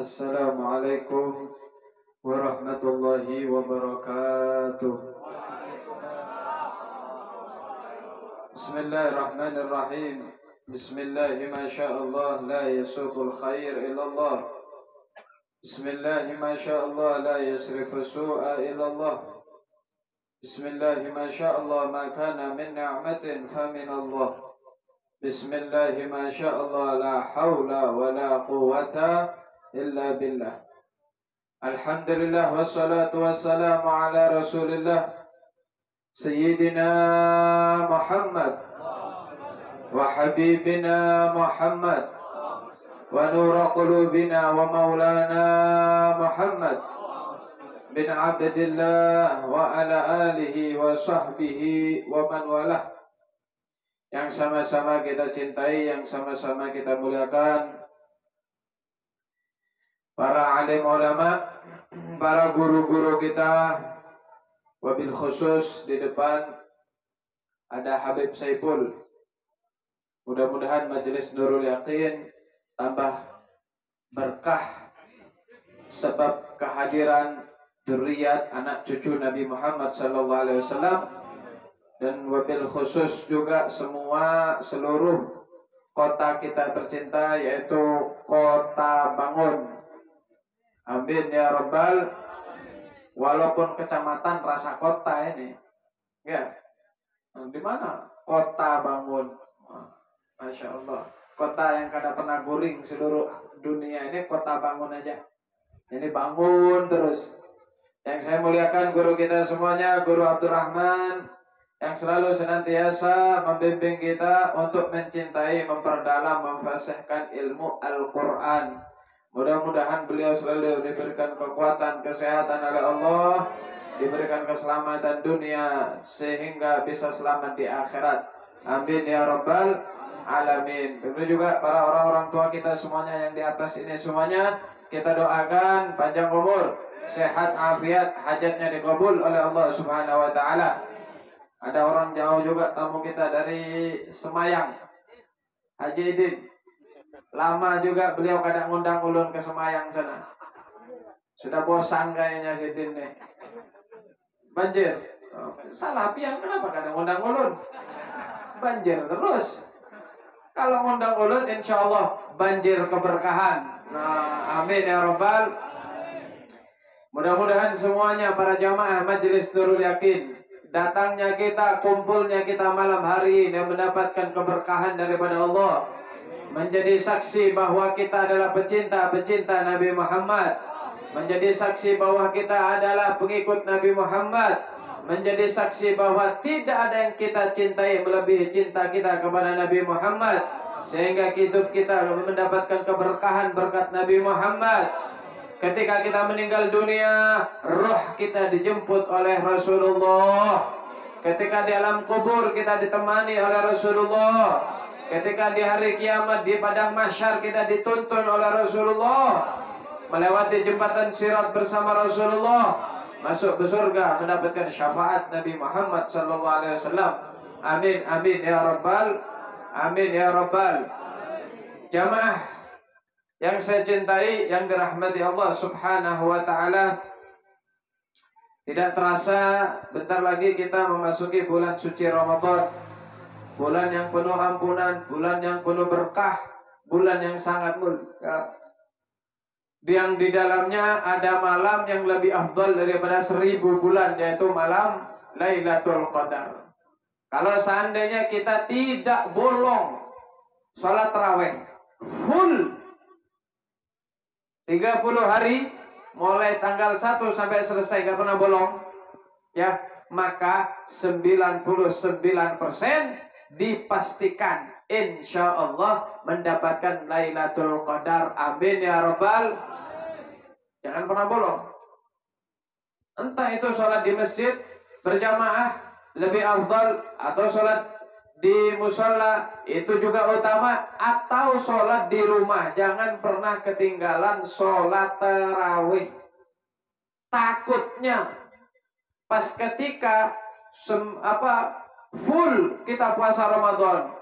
Assalamualaikum warahmatullahi wabarakatuh. Bismillahirrahmanirrahim. Bismillahi ma sya'allah la yasuqul khair illallah. Bismillahi ma sya'allah la yasrifu su'a illallah. Bismillahi ma sya'allah ma kana min ni'matin fa min Allah. Bismillahi ma sya'allah la hawla wa la quwwata illa billah. Alhamdulillah wassalatu wassalamu ala Rasulillah Sayyidina Muhammad wa habibina Muhammad wa nura qulubina wa maulana Muhammad bin Abdillah wa ala alihi wa sahbihi wa man walah. Yang sama-sama kita cintai, yang sama-sama kita muliakan, para alim ulama, para guru-guru kita, wabil khusus di depan ada Habib Saiful. Mudah-mudahan majelis Nurul Yakin tambah berkah sebab kehadiran dzurriyyat anak cucu Nabi Muhammad SAW, dan wabil khusus juga seluruh kota kita tercinta, yaitu Kota Bangun. Amin ya Rabbal. Walaupun kecamatan rasa kota ini, ya, di mana Kota Bangun, Masya Allah, kota yang kada pernah guring seluruh dunia ini, Kota Bangun aja. Ini bangun terus. Yang saya muliakan guru kita semuanya, Guru Abdurrahman, yang selalu senantiasa membimbing kita untuk mencintai, memperdalam, memfasihkan ilmu Al-Quran. Mudah-mudahan beliau selalu diberikan kekuatan, kesehatan oleh Allah, diberikan keselamatan dunia sehingga bisa selamat di akhirat. Amin ya Rabbal alamin. Begitu juga para orang-orang tua kita semuanya yang di atas ini semuanya, kita doakan panjang umur, sehat, afiat, hajatnya dikabul oleh Allah Subhanahu wa taala. Ada orang jauh juga tamu kita dari Semayang, Haji Idin. Lama juga beliau kadang ngundang ulun ke Semayang sana. Sudah bosan kayaknya si Idin nih. Banjir. Salah pian, kenapa kadang ngundang ulun? Banjir terus. Kalau ngundang ulun insya Allah banjir keberkahan. Nah, amin ya Rabbal. Mudah-mudahan semuanya para jamaah Majelis Nurul Yakin, datangnya kita, kumpulnya kita malam hari ini mendapatkan keberkahan daripada Allah, menjadi saksi bahwa kita adalah pecinta Nabi Muhammad, menjadi saksi bahwa kita adalah pengikut Nabi Muhammad, menjadi saksi bahwa tidak ada yang kita cintai melebihi cinta kita kepada Nabi Muhammad, sehingga hidup kita mendapatkan keberkahan berkat Nabi Muhammad. Ketika kita meninggal dunia, roh kita dijemput oleh Rasulullah. Ketika di alam kubur kita ditemani oleh Rasulullah. Ketika di hari kiamat di padang mahsyar kita dituntun oleh Rasulullah, melewati jembatan sirat bersama Rasulullah, masuk ke surga mendapatkan syafaat Nabi Muhammad SAW. Amin amin ya Rabbal, amin ya Rabbal. Jamaah yang saya cintai, yang dirahmati Allah Subhanahu wa taala, tidak terasa bentar lagi kita memasuki bulan suci Ramadan. Bulan yang penuh ampunan, bulan yang penuh berkah, bulan yang sangat mulia. Yang di dalamnya ada malam yang lebih afdal daripada 1000 bulan, yaitu malam Lailatul Qadar. Kalau seandainya kita tidak bolong sholat tarawih full 30 hari, mulai tanggal 1 sampai selesai gak pernah bolong, ya, maka 99% dipastikan insya Allah mendapatkan Lailatul Qadar. Amin ya Rabbal. Jangan pernah bolong. Entah itu sholat di masjid berjamaah lebih afdal, atau sholat di musola itu juga utama, atau sholat di rumah. Jangan pernah ketinggalan sholat tarawih. Takutnya pas ketika full kita puasa Ramadan,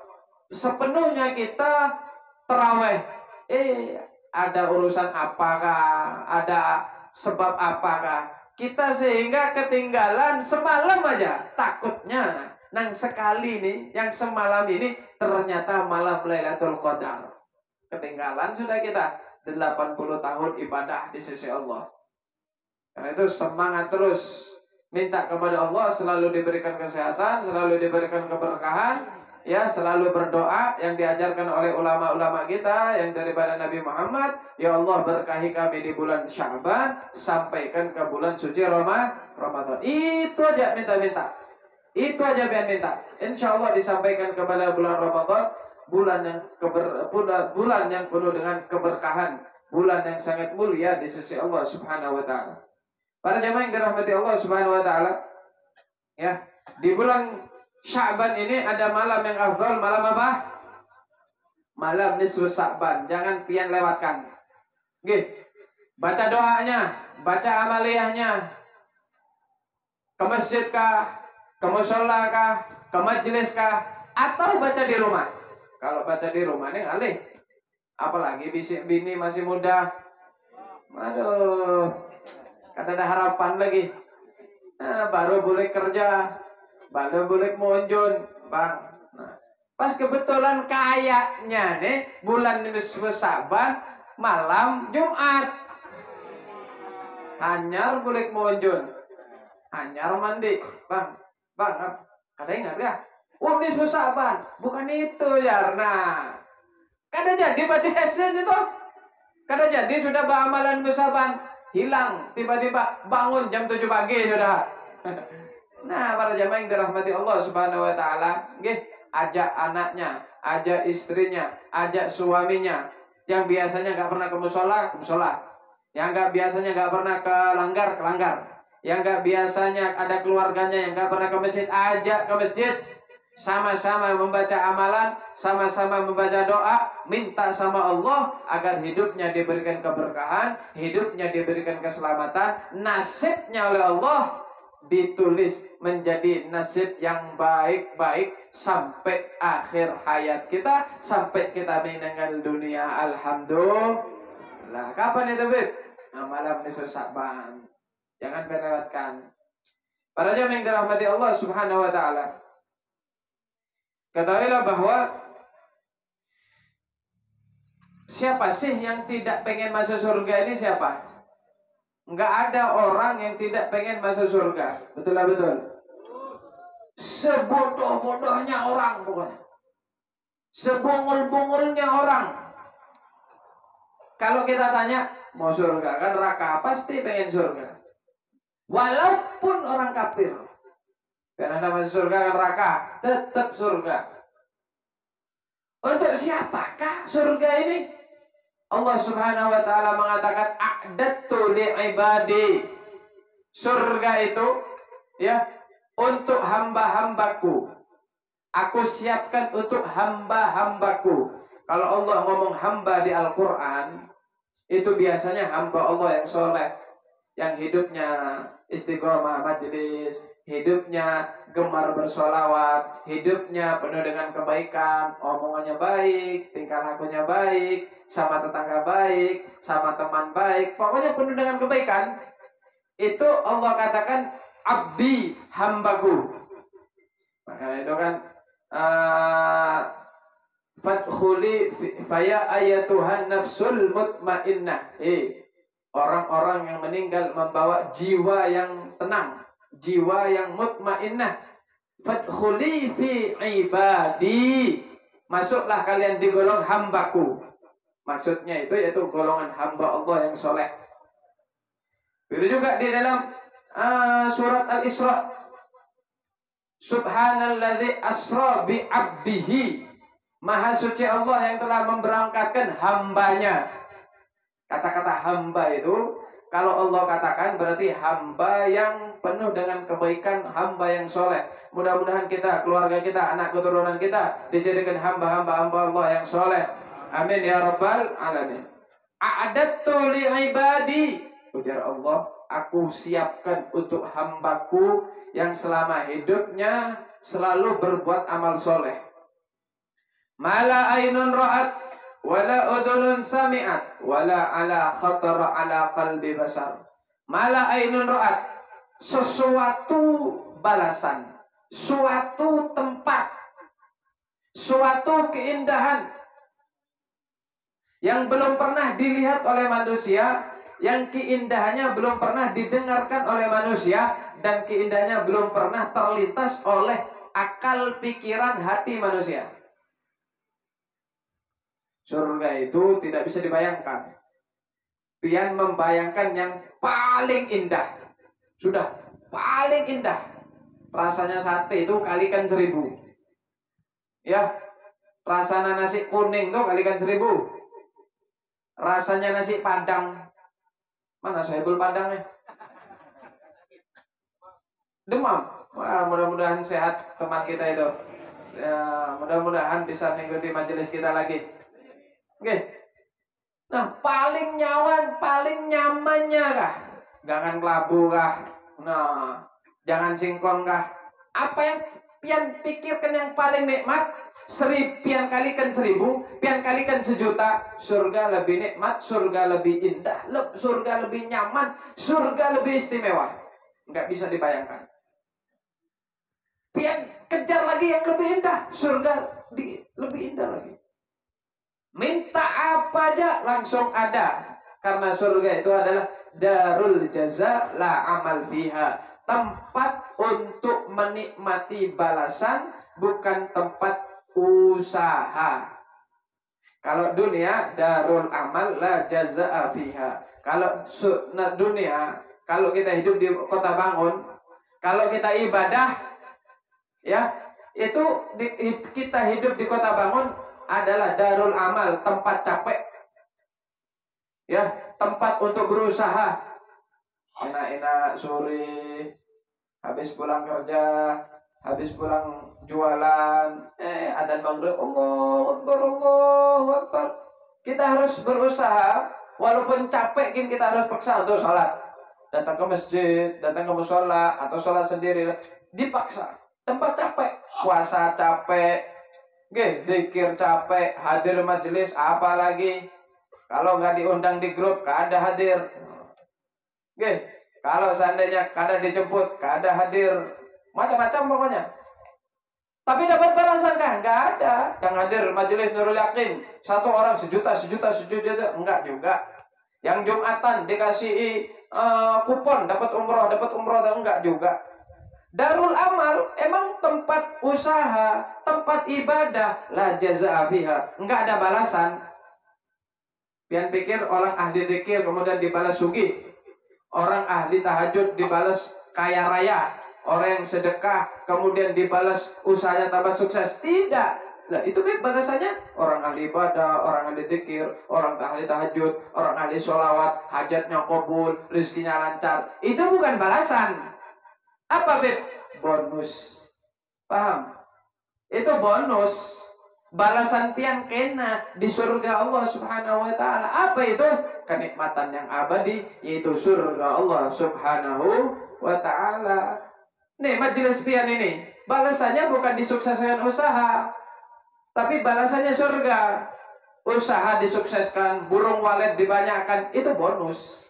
sepenuhnya kita tarawih, ada urusan apakah, ada sebab apakah. Kita sehingga ketinggalan semalam aja. Takutnya nang sekali nih, yang semalam ini ternyata malam Lailatul Qadar. Ketinggalan sudah kita 80 tahun ibadah di sisi Allah. Karena itu semangat terus. Minta kepada Allah selalu diberikan kesehatan, selalu diberikan keberkahan, ya, selalu berdoa yang diajarkan oleh ulama-ulama kita yang daripada Nabi Muhammad. Ya Allah, berkahi kami di bulan Sya'ban sampaikan ke bulan suci Ramadan. Itu aja minta-minta. Itu aja biar minta. Insya Allah disampaikan kepada bulan Ramadan, bulan yang penuh dengan keberkahan, bulan yang sangat mulia di sisi Allah Subhanahu wa taala. Para jamaah yang dirahmati Allah Subhanahu wa taala, ya, di bulan Sya'ban ini ada malam yang afdal. Malam apa? Malam nisfu Sya'ban. Jangan pian lewatkan. Nggih. Baca doanya, baca amaliyahnya. Ke masjid kah? Ke mushola kah? Ke majelis kah? Atau baca di rumah? Kalau baca di rumah ini ngalih. Apalagi bini masih muda. Aduh. Kan ada harapan lagi. Nah, baru boleh kerja, baru boleh monjon, bang. Nah, pas kebetulan kayaknya nih bulan nisfu Sya'ban malam Jumat. Hanyar boleh monjon, hanyar mandi, bang. Ada ingat ya? Wah, nisfu Sya'ban, bukan itu ya. Nah, kada jadi baca hesen itu, kada jadi sudah beramalan Sya'ban. Hilang, tiba-tiba bangun jam 7 pagi sudah. Nah, para jamaah yang dirahmati Allah Subhanahu wa taala, nggih, ajak anaknya, ajak istrinya, ajak suaminya yang biasanya enggak pernah ke mushola, yang enggak biasanya enggak pernah ke langgar, yang enggak biasanya ada keluarganya yang enggak pernah ke masjid, ajak ke masjid. Sama-sama membaca amalan, sama-sama membaca doa, minta sama Allah agar hidupnya diberikan keberkahan, hidupnya diberikan keselamatan, nasibnya oleh Allah ditulis menjadi nasib yang baik-baik sampai akhir hayat kita, sampai kita meninggal dunia. Alhamdulillah. Kapan itu, Bib? Malam nisfu Sya'ban. Jangan melewatkan. Para jamaah yang dirahmati Allah Subhanahu wa taala, ketahuilah bahwa siapa sih yang tidak pengen masuk surga ini? Siapa? Enggak ada orang yang tidak pengen masuk surga. Betul lah, betul. Sebodoh-bodohnya orang pokoknya. Sebongol-bongolnya orang. Kalau kita tanya, mau surga kan neraka? Pasti pengen surga. Walaupun orang kafir. Karena nama surga kan neraka, tetap surga. Untuk siapakah surga ini? Allah Subhanahu wa taala mengatakan a'dadtu li'ibadi. Surga itu ya untuk hamba-hambaku. Aku siapkan untuk hamba-hambaku. Kalau Allah ngomong hamba di Al-Qur'an, itu biasanya hamba Allah yang soleh, yang hidupnya istiqomah majelis, hidupnya gemar bersolawat, hidupnya penuh dengan kebaikan, omongannya baik, tingkah lakunya baik, sama tetangga baik, sama teman baik, pokoknya penuh dengan kebaikan. Itu Allah katakan abdi, hambaku. Maka itu kan fadkhuli faya ayatuhan nafsul mutmainnah. Orang-orang yang meninggal membawa jiwa yang tenang, jiwa yang mutmainnah. Fadkhuli fi ibadi. Masuklah kalian di golongan hambaku. Maksudnya itu yaitu golongan hamba Allah yang soleh. Begitu juga di dalam surat Al-Isra. Subhanalladzi asra bi abdihi. Maha suci Allah yang telah memberangkatkan hambanya. Kata-kata hamba itu, kalau Allah katakan berarti hamba yang penuh dengan kebaikan, hamba yang soleh. Mudah-mudahan kita, keluarga kita, anak keturunan kita dijadikan hamba-hamba Allah yang soleh. Amin ya rabbal alamin. A'adattu li'ibadi. Ujar Allah, aku siapkan untuk hambaku yang selama hidupnya selalu berbuat amal soleh. Mala ainun ra'at, wala udhunun sami'at, wala ala khatara ala qalbi basar. Mala ainun ra'at, sesuatu balasan, suatu tempat, suatu keindahan yang belum pernah dilihat oleh manusia, yang keindahannya belum pernah didengarkan oleh manusia, dan keindahannya belum pernah terlintas oleh akal, pikiran, hati manusia. Surga itu tidak bisa dibayangkan. Pian membayangkan yang paling indah. Sudah paling indah. Rasanya sate itu kalikan 1000. Ya, rasanya nasi kuning tuh kalikan 1000. Rasanya nasi padang. Mana Sohibul Padangnya? Demam. Wah, mudah-mudahan sehat teman kita itu. Ya, mudah-mudahan bisa mengikuti majelis kita lagi. Oke. Nah, paling nyaman, paling nyamannya kah? Jangan kelabu kah? Nah, jangan singkong kah? Apa yang pian pikirkan yang paling nikmat? Pian kalikan 1000, pian kalikan 1.000.000. Surga lebih nikmat, surga lebih indah, surga lebih nyaman, surga lebih istimewa. Nggak bisa dibayangkan. Pian kejar lagi yang lebih indah, surga lebih indah lagi. Minta apa aja langsung ada. Karena surga itu adalah darul jaza la amal fiha. Tempat untuk menikmati balasan, bukan tempat usaha. Kalau dunia darul amal la jazaa fiha. Kalau dunia, kalau kita hidup di kota bangun, kalau kita ibadah, ya, itu kita hidup di kota bangun adalah darul amal, tempat capek, ya, tempat untuk berusaha. Enak-enak sore, habis pulang kerja, habis pulang jualan, adzan maghrib, Allahu Akbar, Allahu Akbar. Kita harus berusaha, walaupun capek, kita harus paksa untuk sholat. Datang ke masjid, datang ke musola, atau sholat sendiri, dipaksa. Tempat capek, puasa capek, zikir capek, hadir majelis apalagi. Kalau nggak diundang di grup, kada hadir. Kalau seandainya kada dijemput, kada hadir. Macam-macam pokoknya. Tapi dapat balasan kah? Nggak ada. Yang hadir majelis Nurul Yakin, 1 orang 1.000.000, 1.000.000, enggak juga. Yang Jumatan dikasih kupon, dapat umroh, enggak juga. Darul amal emang tempat usaha, tempat ibadah, la jazaa fiha, enggak ada balasan. Pian pikir orang ahli zikir kemudian dibalas sugih, orang ahli tahajud dibalas kaya raya, orang yang sedekah kemudian dibalas usahanya tambah sukses. Tidak. Nah, itu balasannya orang ahli ibadah, orang ahli zikir, orang ahli tahajud, orang ahli sholawat, hajatnya kabul, rezekinya lancar. Itu bukan balasan. Apa beb? Bonus. Paham? Itu bonus. Balasan pian kena di surga Allah Subhanahu wa ta'ala. Apa itu? Kenikmatan yang abadi, yaitu surga Allah Subhanahu wa ta'ala. Nih majelis pian ini, balasannya bukan disukseskan usaha, tapi balasannya surga. Usaha disukseskan, burung walet dibanyakkan, itu bonus.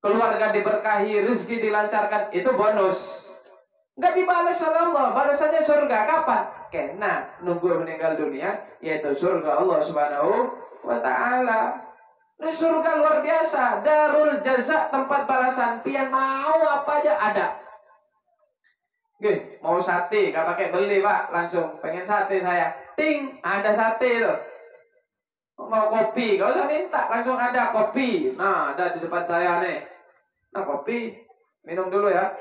Keluarga diberkahi, rezeki dilancarkan, itu bonus. Nggak dibalas oleh Allah, balasannya surga. Kapan? Kena nunggu meninggal dunia, yaitu surga Allah Subhanahu wa ta'ala. Ini surga luar biasa, darul jaza, tempat balasan. Pian mau apa aja ada. Mau sate, gak pakai beli pak, langsung pengen sate saya. Ting, ada sate itu. Mau kopi, gak usah minta, langsung ada kopi. Nah, ada di depan saya nih. Nah, kopi, minum dulu ya.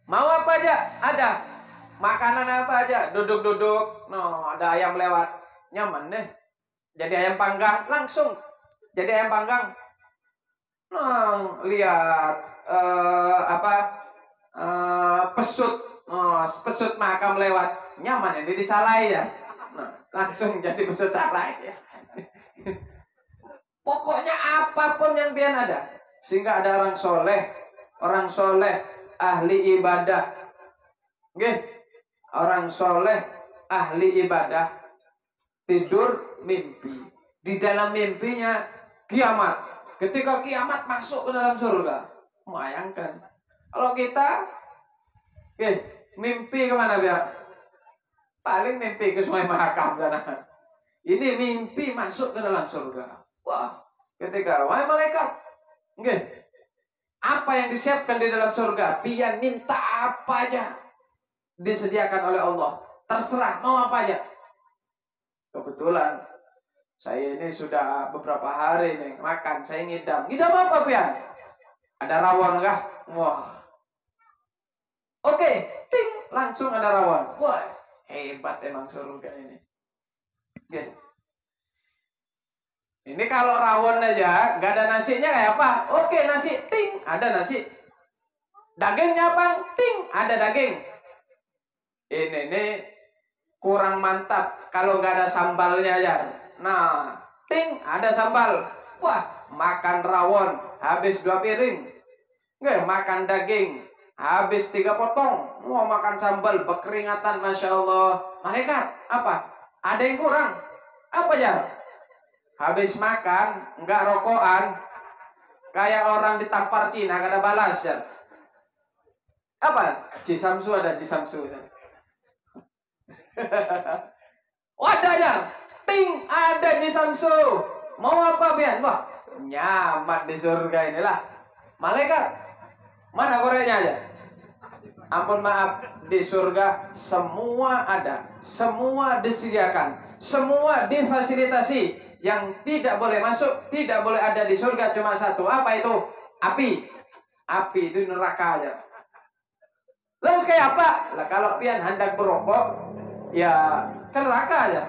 Mau apa aja? Ada. Makanan apa aja? Duduk-duduk. No, ada ayam lewat. Nyaman deh. Jadi ayam panggang, langsung. Jadi ayam panggang. Nah, lihat pesut. Pesut makam lewat. Nyaman, ini disalai ya. Nah, langsung jadi pesut salai ya. Pokoknya apapun yang pian ada. Sehingga ada orang soleh, ahli ibadah. Orang soleh, ahli ibadah, tidur mimpi. Di dalam mimpinya kiamat. Ketika kiamat masuk ke dalam surga. Bayangkan. Kalau kita, mimpi kemana ya? Paling mimpi ke Sungai Mahakam sana. Ini mimpi masuk ke dalam surga. Wah, ketika wahai malaikat, apa yang disiapkan di dalam surga? Pian minta apa aja disediakan oleh Allah. Terserah mau apa aja. Kebetulan saya ini sudah beberapa hari nih makan, saya ngidam. Ngidam apa pian? Ada rawon kah? Wah. Oke, ting, langsung ada rawon. Wah, hebat emang surga ini. Ini kalau rawon aja nggak ada nasinya kayak apa? Oke, nasi, ting, ada nasi. Dagingnya apa? Ting, ada daging. Ini kurang mantap kalau nggak ada sambalnya aja. Nah, ting, ada sambal. Wah, makan rawon habis 2 piring. Makan daging habis 3 potong. Mau makan sambal berkeringatan, masya Allah. Malaikat, apa? Ada yang kurang? Apa ya? Habis makan nggak rokokan, kayak orang ditampar Cina kada balas ya. Apa? Jisamsu ada jisamsu. Wadah ya, ting, ada jisamsu. Mau apa pian? Wah, nyaman di surga inilah. Malaikat, mana gorengnya aja? Ampun maaf, di surga semua ada, semua disediakan, semua difasilitasi. Yang tidak boleh masuk, tidak boleh ada di surga cuma satu. Apa itu? Api. Api itu neraka aja. Terus kayak apa? Lah kalau pian hendak berokok, ya ke neraka aja.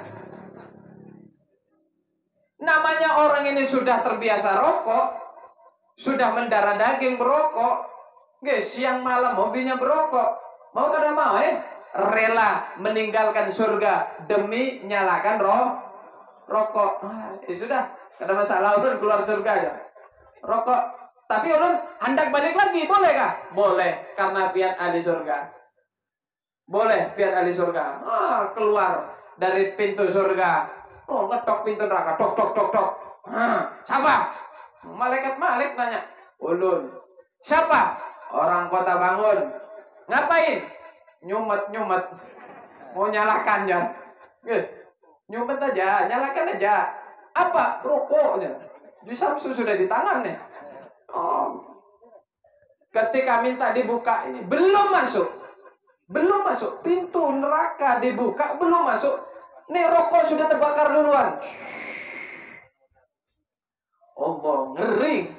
Namanya orang ini sudah terbiasa rokok, sudah mendarah daging berokok, siang malam hobinya berokok. Mau kada mau rela meninggalkan surga demi nyalakan rokok. Sudah, kada masalah, ulun keluar surga aja. Rokok. Tapi ulun hendak balik lagi, boleh kah? Boleh, karena pian ahli surga. Boleh, pian ahli surga. Keluar dari pintu surga. Ngetok pintu neraka. Tok, tok, tok, tok. Siapa? Malaikat Malik nanya. Ulun. Siapa? Orang Kota Bangun. Ngapain? Nyumet. Mau nyalakannya. Nyumet aja, nyalakan aja. Apa? Rokoknya. Jisamsu sudah di tangan nih. Ketika minta dibuka ini, belum masuk. Pintu neraka dibuka, belum masuk. Nih rokok sudah terbakar duluan. Allah, ngeri.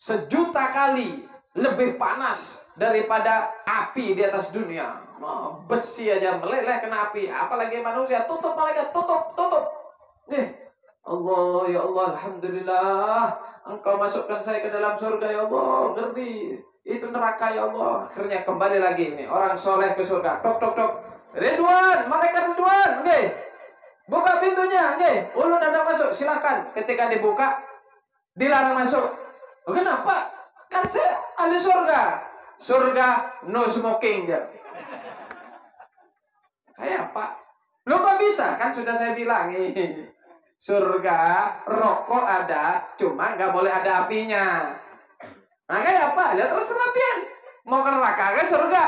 1.000.000 kali lebih panas daripada api di atas dunia. Besi aja meleleh kena api, apalagi manusia. Tutup malaikat, tutup. Allah, ya Allah, alhamdulillah, Engkau masukkan saya ke dalam surga, ya Allah. Ngeri, itu neraka, ya Allah. Akhirnya kembali lagi ini orang soleh ke surga. Tok, tok, tok. Ridwan, malaikat Ridwan, buka pintunya, ulun ada masuk, silakan. Ketika dibuka, dilarang masuk. Kenapa? Kan saya ahli surga. Surga no smoking ya. Kayak apa? Lo kok bisa? Kan sudah saya bilang surga rokok ada, cuma nggak boleh ada apinya. Nah kayak apa? Ya terserah pian. Mau ke neraka ke surga?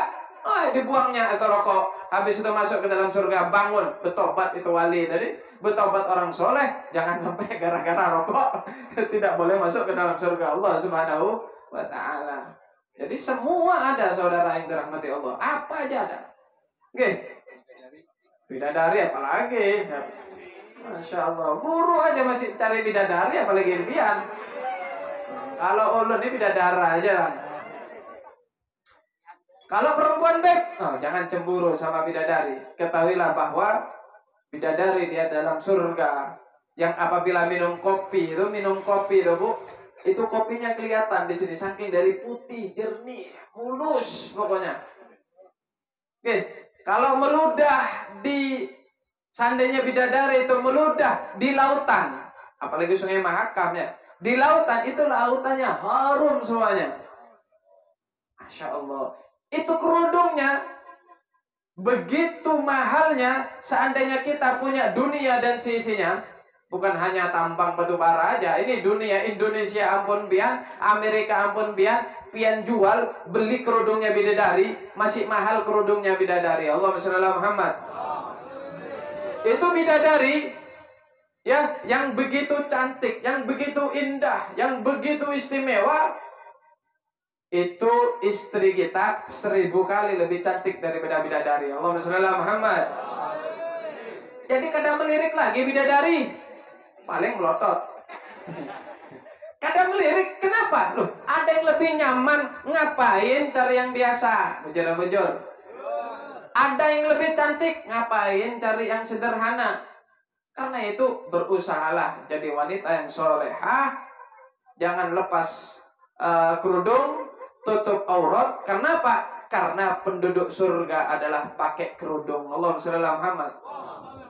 Dibuangnya itu rokok. Habis itu masuk ke dalam surga, bangun, bertobat itu wali tadi. Bertobat orang soleh, jangan sampai gara-gara rokok tidak boleh masuk ke dalam surga Allah Subhanahu wa ta'ala. Jadi semua ada, saudara yang dirahmati Allah. Apa aja ada. Bidadari apalagi. Masya Allah. Guru aja masih cari bidadari, apalagi pian. Kalau ulun ini bidadara aja. Kalau perempuan jangan cemburu sama bidadari. Ketahuilah bahwa bidadari dia dalam surga. Yang apabila minum kopi itu Bu, itu kopinya kelihatan di sini saking dari putih, jernih, mulus pokoknya. Kalau meludah seandainya bidadari itu meludah di lautan, apalagi Sungai Mahakam ya, di lautan itu lautannya harum semuanya. Masya Allah. Itu kerudungnya Begitu mahalnya seandainya kita punya dunia dan seisinya. Bukan hanya tambang batu bara aja. Ini dunia Indonesia ampun pian, Amerika ampun pian, pian jual beli kerudungnya bidadari, masih mahal kerudungnya bidadari. Allahumma shalli ala Muhammad. Itu bidadari ya, yang begitu cantik, yang begitu indah, yang begitu istimewa. Itu istri kita 1000 kali lebih cantik daripada bidadari. Allahumma shalli ala Muhammad. Jadi kadang melirik lagi bidadari, paling melotot. Kadang melirik, kenapa? Loh, ada yang lebih nyaman, ngapain cari yang biasa? Bujur-bujur. Ada yang lebih cantik, ngapain cari yang sederhana? Karena itu berusahalah jadi wanita yang solehah. Jangan lepas kerudung, tutup aurat. Kenapa? Karena penduduk surga adalah pakai kerudung. Allahumma shalli ala Muhammad.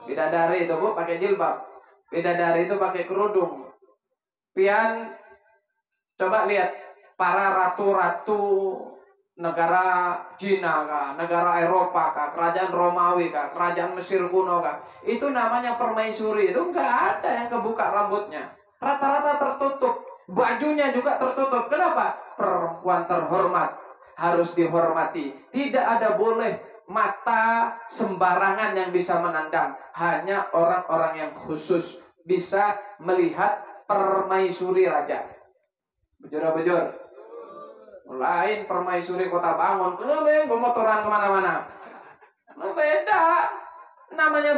Bidadari itu bu pakai jilbab. Bidadari itu pakai kerudung. Pian coba lihat para ratu-ratu negara Cina kah, negara Eropa kah, kerajaan Romawi kah, kerajaan Mesir kuno kah, itu namanya permaisuri. Itu nggak ada yang kebuka rambutnya, rata-rata tertutup, bajunya juga tertutup. Kenapa? Perempuan terhormat, harus dihormati. Tidak ada boleh mata sembarangan yang bisa menandang. Hanya orang-orang yang khusus bisa melihat permaisuri raja. Bujur-bujur. Lain permaisuri Kota Bangun, keliling bermotoran kemana-mana. Nah, beda. Namanya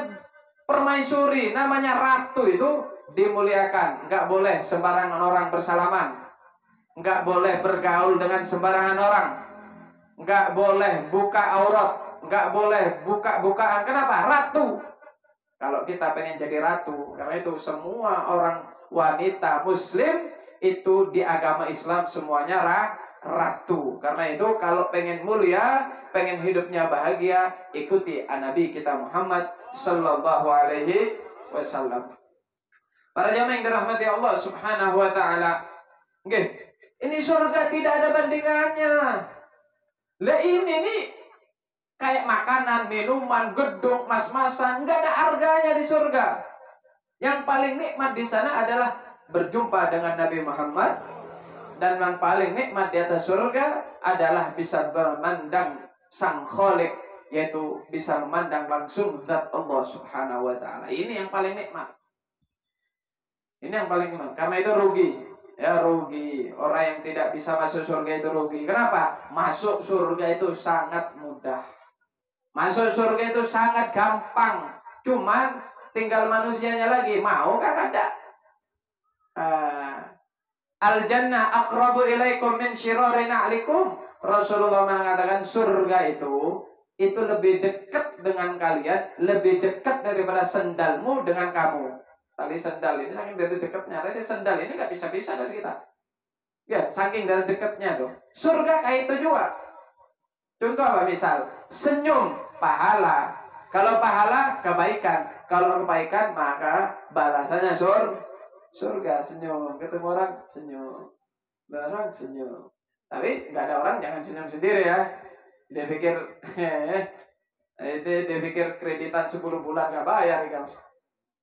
permaisuri, namanya ratu itu dimuliakan. Nggak boleh sembarangan orang bersalaman. Nggak boleh bergaul dengan sembarangan orang. Nggak boleh buka aurat. Nggak boleh buka-bukaan. Kenapa? Ratu. Kalau kita pengen jadi ratu, karena itu semua orang wanita muslim itu di agama Islam semuanya ratu. Karena itu kalau pengen mulia, pengen hidupnya bahagia, ikuti Nabi kita Muhammad sallallahu alaihi wasallam. Para jamaah yang dirahmati Allah Subhanahu wa taala. Nggih, ini surga tidak ada bandingannya. Lah ini nih kayak makanan, minuman, gedung, mas-masan, nggak ada harganya di surga. Yang paling nikmat di sana adalah berjumpa dengan Nabi Muhammad. Dan yang paling nikmat di atas surga adalah bisa memandang Sang Khalik, yaitu bisa memandang langsung zat Allah Subhanahu wa taala. Ini yang paling nikmat. Ini yang paling nikmat. Karena itu rugi. Ya rugi. Orang yang tidak bisa masuk surga itu rugi. Kenapa? Masuk surga itu sangat mudah. Masuk surga itu sangat gampang. Cuman tinggal manusianya lagi. Mau kan ada? Al-jannah aqrabu ilaikum min syirari na'likum. Rasulullah mengatakan surga itu lebih dekat dengan kalian, lebih dekat daripada sendalmu dengan kamu. Tali sendal ini saking dari dekatnya, jadi sendal ini nggak bisa-bisa dari kita. Ya, saking dari dekatnya tuh. Surga kayak itu juga. Contoh apa? Misal, senyum, pahala. Kalau pahala, kebaikan. Kalau kebaikan, maka balasannya surga. Senyum, ketemu orang senyum, orang senyum. Tapi nggak ada orang jangan senyum sendiri ya. Dia pikir dia pikir kreditan 10 bulan nggak bayar kan.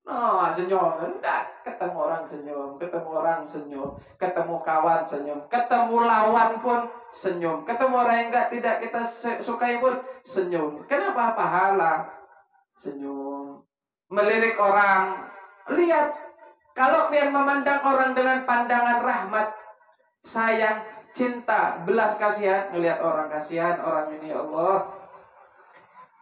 Oh, senyum. Enggak, ketemu orang senyum, ketemu orang senyum, ketemu kawan senyum, ketemu lawan pun senyum, ketemu orang yang tidak kita sukai pun senyum. Kenapa? Pahala. Senyum. Melirik orang, lihat. Kalau kalian memandang orang dengan pandangan rahmat, sayang, cinta, belas kasihan, melihat orang kasihan, orang ini ya Allah,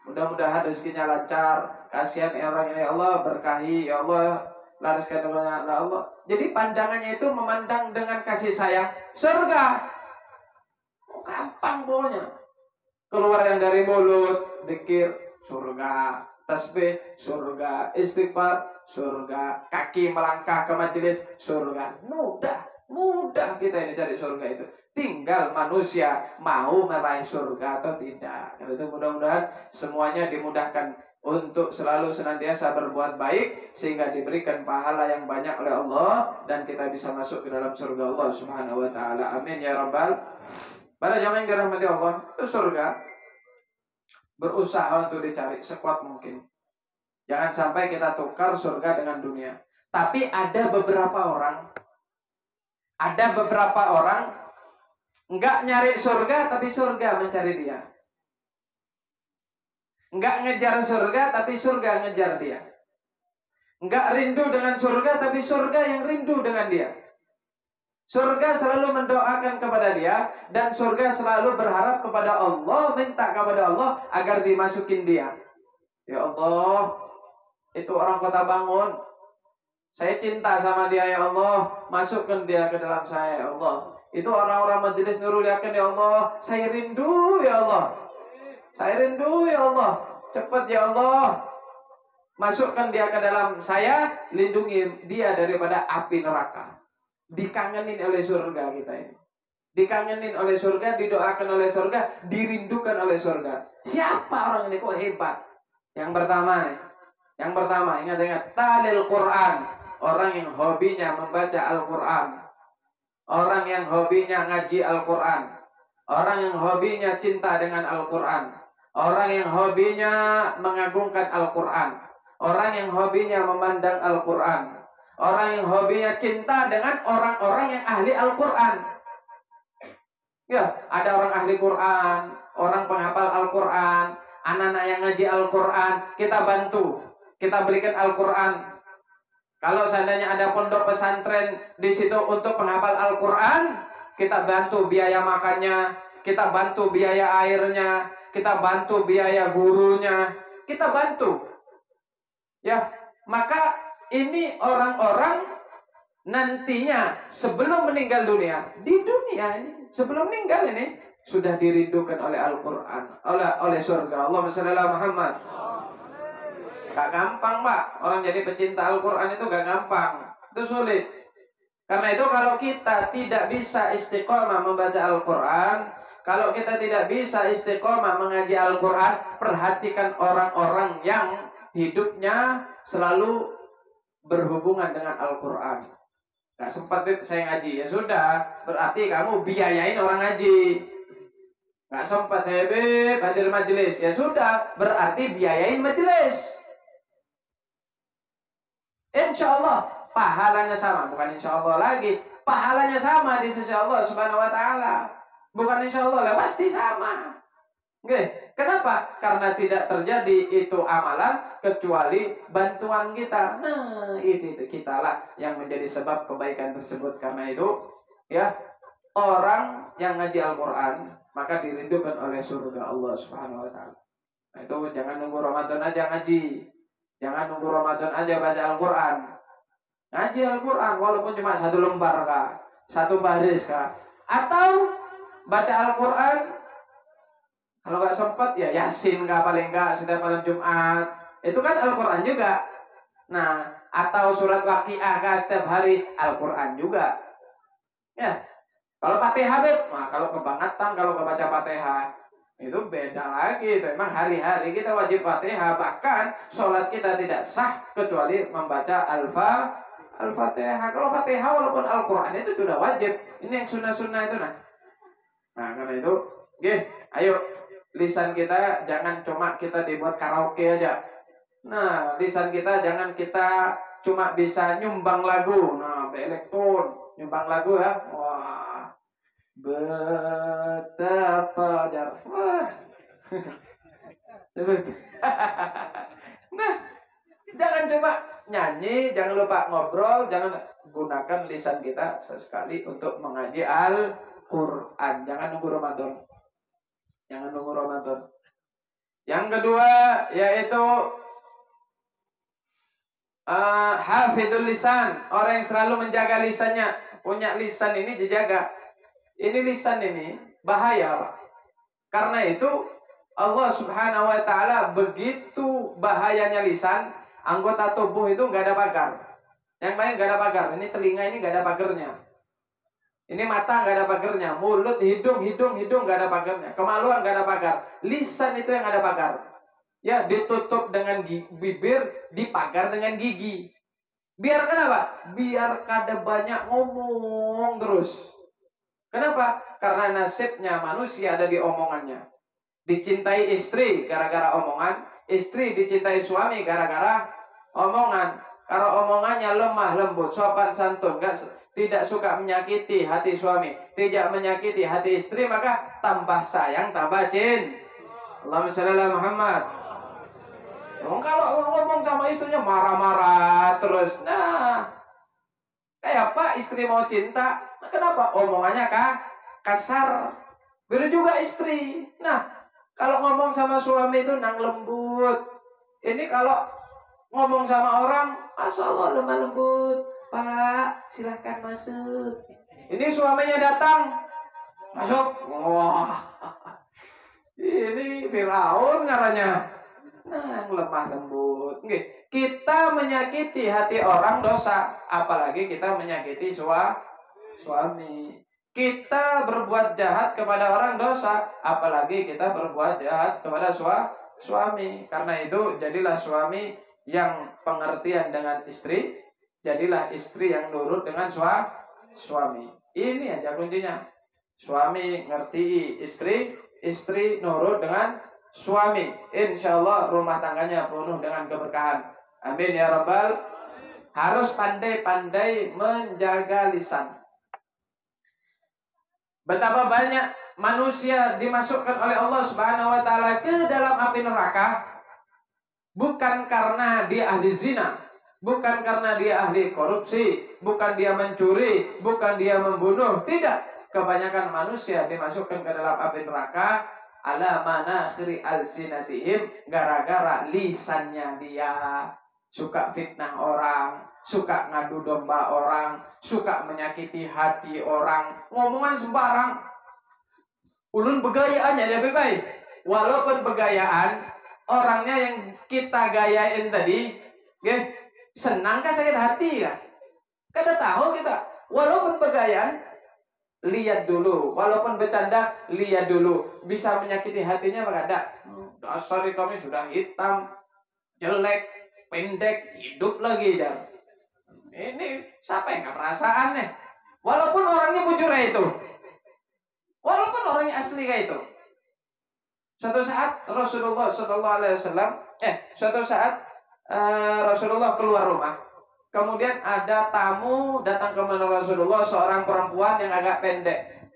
mudah-mudahan rezekinya lancar, kasihan orang ini ya Allah, berkahi ya Allah, lariskan dengan Allah. Jadi pandangannya itu memandang dengan kasih sayang, surga. Gampang pokoknya. Keluar yang dari mulut, zikir, surga. Tasbih, surga. Istighfar, surga. Kaki melangkah ke majelis, surga. Mudah kita ini cari surga itu. Tinggal manusia mau meraih surga atau tidak. Karena itu mudah-mudahan semuanya dimudahkan untuk selalu senantiasa berbuat baik sehingga diberikan pahala yang banyak oleh Allah dan kita bisa masuk ke dalam surga Allah Subhanahu wa taala. Amin ya rabbal. Para jamaah yang dirahmati Allah, itu surga berusaha untuk dicari sekuat mungkin. Jangan sampai kita tukar surga dengan dunia. Tapi ada beberapa orang nggak nyari surga, tapi surga mencari dia. Nggak ngejar surga, tapi surga ngejar dia. Nggak rindu dengan surga, tapi surga yang rindu dengan dia. Surga selalu mendoakan kepada dia, dan surga selalu berharap kepada Allah, minta kepada Allah agar dimasukin dia. Ya Allah, itu orang Kota Bangun, saya cinta sama dia ya Allah, masukkan dia ke dalam saya ya Allah. Itu orang-orang majelis Nurul Yakin ya Allah, saya rindu ya Allah, saya rindu ya Allah, cepat ya Allah, masukkan dia ke dalam saya, lindungi dia daripada api neraka. Dikangenin oleh surga kita ini. Dikangenin oleh surga, didoakan oleh surga, dirindukan oleh surga. Siapa orang ini kok hebat? Yang pertama, ingat-ingat, talil Quran. Orang yang hobinya membaca Al-Quran. Orang yang hobinya ngaji Al-Quran. Orang yang hobinya cinta dengan Al-Quran. Orang yang hobinya mengagungkan Al-Quran. Orang yang hobinya memandang Al-Quran. Orang yang hobinya cinta dengan orang-orang yang ahli Al-Quran. Ya, ada orang ahli Quran, orang penghafal Al-Quran, anak-anak yang ngaji Al-Quran, kita bantu, kita berikan Al-Quran. Kalau seandainya ada pondok pesantren di situ untuk penghafal Al-Quran, kita bantu biaya makannya, kita bantu biaya airnya, kita bantu biaya gurunya, kita bantu. Ya, maka ini orang-orang nantinya sebelum meninggal dunia, di dunia ini sebelum meninggal ini sudah dirindukan oleh Al-Quran, oleh surga. Allahumma shalli ala Muhammad. Gak gampang Pak, orang jadi pecinta Al-Quran itu gak gampang, itu sulit. Karena itu kalau kita tidak bisa istiqomah membaca Al-Quran, kalau kita tidak bisa istiqomah mengaji Al-Quran, perhatikan orang-orang yang hidupnya selalu berhubungan dengan Al-Quran. Gak sempat saya ngaji, ya sudah, berarti kamu biayain orang ngaji. Gak sempat saya hadir majelis, ya sudah, berarti biayain majelis. Insya Allah pahalanya sama, bukan insya Allah lagi, pahalanya sama di sisi Allah Subhanahu Wa Taala. Bukan insya Allah lah, pasti sama. Oke, kenapa? Karena tidak terjadi itu amalan kecuali bantuan kita. Nah, itu kitalah yang menjadi sebab kebaikan tersebut. Karena itu, ya, orang yang ngaji Al-Quran maka dirindukan oleh surga Allah Subhanahu Wa Taala. Nah, itu jangan nunggu Ramadan aja ngaji, jangan nunggu Ramadan aja baca Al-Quran. Ngaji Al-Quran walaupun cuma 1 lembar kah, 1 baris kah, atau baca Al-Quran. Kalau nggak sempat ya Yasin nggak, paling nggak setiap malam Jumat. Itu kan Al-Quran juga. Nah, atau surat Waqiah kah setiap hari, Al-Quran juga. Ya, kalau Fatihah nah kalau kebangetan kalau nggak baca Fatihah itu beda lagi. Itu emang hari-hari kita wajib Fatihah. Bahkan sholat kita tidak sah kecuali membaca Al-Fatihah. Kalau Fatihah walaupun Al-Quran itu sudah wajib. Ini yang sunnah-sunnah itu nah. Karena itu, ayo. Lisan kita jangan cuma kita dibuat karaoke aja. Nah, lisan kita jangan kita cuma bisa nyumbang lagu. Nah, elektron, nyumbang lagu ya. Wah, betapa jar. Wah. Nah, jangan cuma nyanyi, jangan lupa ngobrol, jangan gunakan lisan kita sesekali untuk mengaji Al-Quran. Jangan nunggu Ramadan. Jangan nunggu Ramadan. Yang kedua yaitu hafidul lisan, orang yang selalu menjaga lisannya. Punya lisan ini dijaga. Ini lisan ini bahaya, Pak. Karena itu Allah Subhanahu Wa Taala begitu bahayanya lisan. Anggota tubuh itu nggak ada pagar. Yang lain nggak ada pagar. Ini telinga ini nggak ada pagarnya. Ini mata nggak ada pagarnya, mulut, hidung nggak ada pagarnya, kemaluan nggak ada pagar, lisan itu yang ada pagar. Ya, ditutup dengan bibir, dipagar dengan gigi. Biar kenapa? Biar kada banyak ngomong terus. Kenapa? Karena nasibnya manusia ada di omongannya. dicintai istri gara-gara omongan, istri dicintai suami gara-gara omongan. Kalau omongannya lemah lembut, sopan santun, tidak suka menyakiti hati suami, tidak menyakiti hati istri, maka tambah sayang, tambah cinta. Allahumma shalli ala Muhammad. Kalau ngomong sama istrinya marah-marah terus, nah kayak apa istri mau cinta? Nah, kenapa? Omongannya kasar. Begitu juga istri. Nah, kalau ngomong sama suami itu nang lembut. Ini kalau ngomong sama orang, Masya Allah lemah lembut. Pak, silahkan masuk. Ini suaminya datang, masuk. Wah, ini Firaun katanya. Nah, lemah lembut. Kita menyakiti hati orang dosa, apalagi kita menyakiti suami. Kita berbuat jahat kepada orang dosa, apalagi kita berbuat jahat kepada suami. Karena itu jadilah suami yang pengertian dengan istri, jadilah istri yang nurut dengan suami. Ini aja kuncinya. Suami ngerti istri, istri nurut dengan suami. Insya Allah rumah tangganya penuh dengan keberkahan. Amin ya Rabbal. Harus pandai-pandai menjaga lisan. Betapa banyak manusia dimasukkan oleh Allah Subhanahu wa taala ke dalam api neraka bukan karena dia ahli zina, bukan karena dia ahli korupsi, bukan dia mencuri, bukan dia membunuh, tidak. Kebanyakan manusia dimasukkan ke dalam api neraka ala manakhiri alsinatihim, gara-gara lisannya dia suka fitnah orang, suka ngadu domba orang, suka menyakiti hati orang, ngomongan sembarang. Ulun begayaannya dia baik. Walaupun begayaan orangnya yang kita gayain tadi, senangkah sakit hati ya? Kada tahu kita. Walaupun begayaan, lihat dulu. Walaupun bercanda, lihat dulu. Bisa menyakiti hatinya apa tidak? Dasar kami sudah hitam, jelek, pendek, hidup lagi ya. Ini siapa yang gak perasaan nih? Walaupun orangnya bujur itu, walaupun orangnya asli kayak itu. Suatu saat Rasulullah SAW, Rasulullah keluar rumah. Kemudian ada tamu datang ke Rasulullah, seorang perempuan yang agak pendek.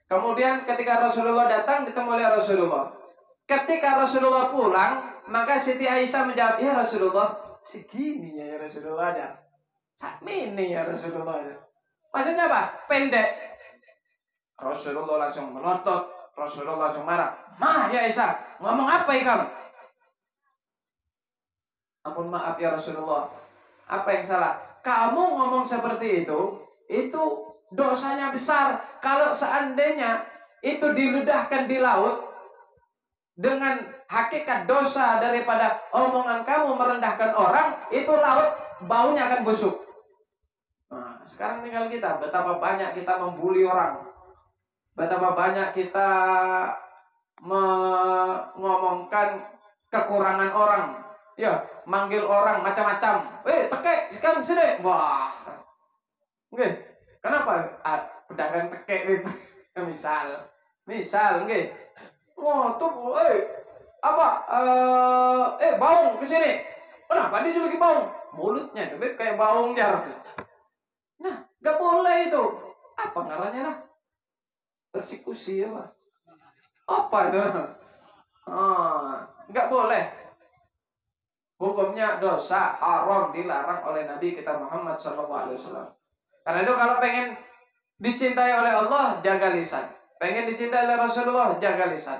Kemudian ketika Rasulullah datang, ditemu oleh Rasulullah. Ketika Rasulullah pulang, maka Siti Aisyah menjawab, ya Rasulullah, segini ya Rasulullah aja. Sakmini ya Rasulullah aja. Maksudnya apa? Pendek. Rasulullah langsung melotot. Rasulullah langsung marah. Ya Aisyah, ngomong apa ya kamu? Ampun maaf ya Rasulullah. Apa yang salah? Kamu ngomong seperti itu dosanya besar. Kalau seandainya itu diludahkan di laut, dengan hakikat dosa daripada omongan kamu merendahkan orang, itu laut baunya akan busuk. Nah, sekarang tinggal kita, betapa banyak kita membuli orang, betapa banyak kita mengomongkan kekurangan orang, ya, manggil orang macam-macam. Tekek, ikan sini. Wah, kenapa? Pedagang tekek, misal, tuh, baung ke sini. Kenapa dia juluki baung? Mulutnya kayak baung jar. Nah, gak boleh itu. Apa ngarannya lah? Persekusi ya, Pak. Apa itu? Gak boleh. Hukumnya dosa, haram, dilarang oleh Nabi kita Muhammad SAW. Karena itu kalau pengen dicintai oleh Allah, jaga lisan. Pengen dicintai oleh Rasulullah, jaga lisan.